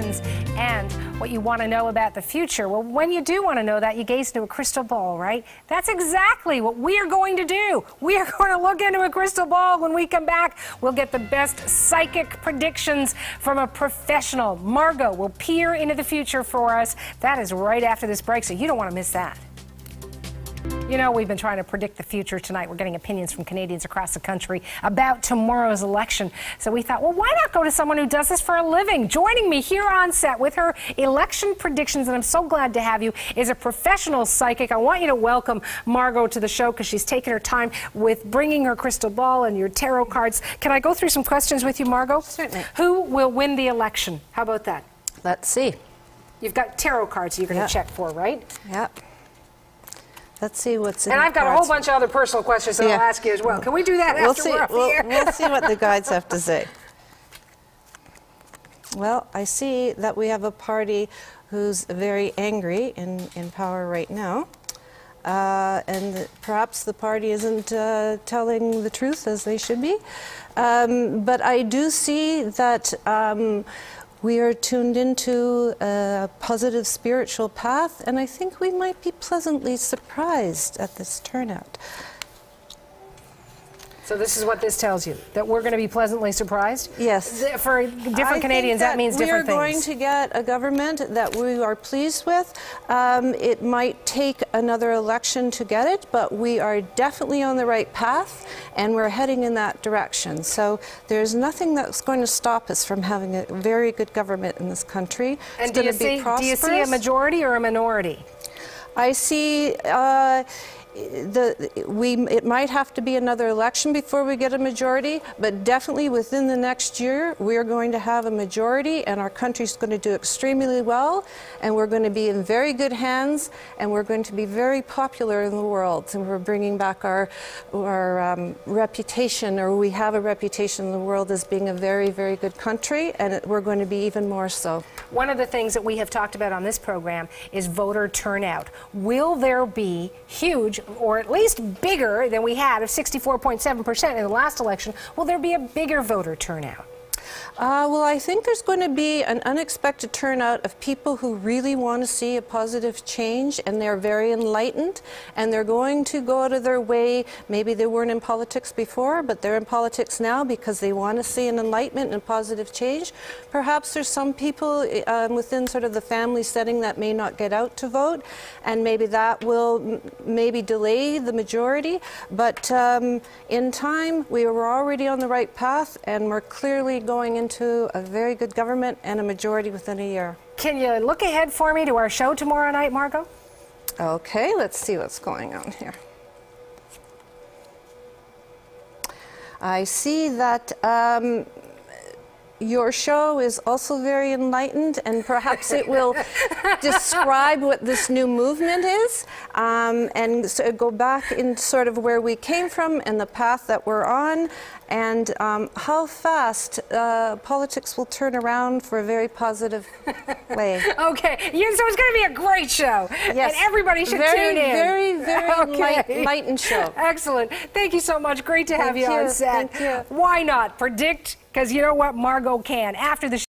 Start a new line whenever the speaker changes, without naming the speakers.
predictions and what you want to know about the future. Well, when you do want to know that, you gaze into a crystal ball, right? That's exactly what we are going to do. We are going to look into a crystal ball. When we come back, we'll get the best psychic predictions from a professional. Margot will peer into the future for us. That is right after this break, so you don't want to miss that. You know, we've been trying to predict the future tonight. We're getting opinions from Canadians across the country about tomorrow's election. So we thought, well, why not go to someone who does this for a living? Joining me here on set with her election predictions, and I'm so glad to have you, is a professional psychic. I want you to welcome Margot to the show because she's taken her time with bringing her crystal ball and your tarot cards. Can I go through some questions with you, Margot?
Certainly.
Who will win the election? How about that?
Let's see.
You've got tarot cards you're going to check for, right?
Yep. Let's see what's in
And
the
I've got a whole bunch of other personal questions that I'll ask you as well. Can we do that after we're off the air?
We'll see what the guides have to say. Well, I see that we have a party who's very angry in power right now. And perhaps the party isn't telling the truth as they should be. But I do see that we are tuned into a positive spiritual path, and I think we might be pleasantly surprised at this turnout.
So this is what this tells you, that we're going to be pleasantly surprised?
Yes.
For different Canadians, that means different things.
We are going to get a government that we are pleased with. It might take another election to get it, but we are definitely on the right path, and we're heading in that direction. So there's nothing that's going to stop us from having a very good government in this country.
And do you see a majority or a minority?
I see it might have to be another election before we get a majority, but definitely within the next year we are going to have a majority, and our country's going to do extremely well, and we're going to be in very good hands, and we're going to be very popular in the world, and we're bringing back our reputation, or we have a reputation in the world as being a very, very good country, and we're going to be even more so. One
of the things that we have talked about on this program is voter turnout. Will there be huge, or at least bigger than we had of 64.7% in the last election, will there be a bigger voter turnout?
Well, I think there's going to be an unexpected turnout of people who really want to see a positive change, and they're very enlightened, and they're going to go out of their way. Maybe they weren't in politics before, but they're in politics now because they want to see an enlightenment and positive change. Perhaps there's some people within sort of the family setting that may not get out to vote, and maybe that will maybe delay the majority. But in time, we were already on the right path, and we're clearly going into a very good government and a majority within a year.
Can you look ahead for me to our show tomorrow night, Margot?
Okay, let's see what's going on here. I see that your show is also very enlightened, and perhaps it will describe what this new movement is, and so go back in sort of where we came from and the path that we're on, and how fast politics will turn around for a very positive way.
Okay, so it's going to be a great show,
yes,
and everybody should tune in.
Very enlightened show.
Excellent. Thank you so much. Great to have you on set.
Thank you.
Why not predict? Because you know what? Margot can. After the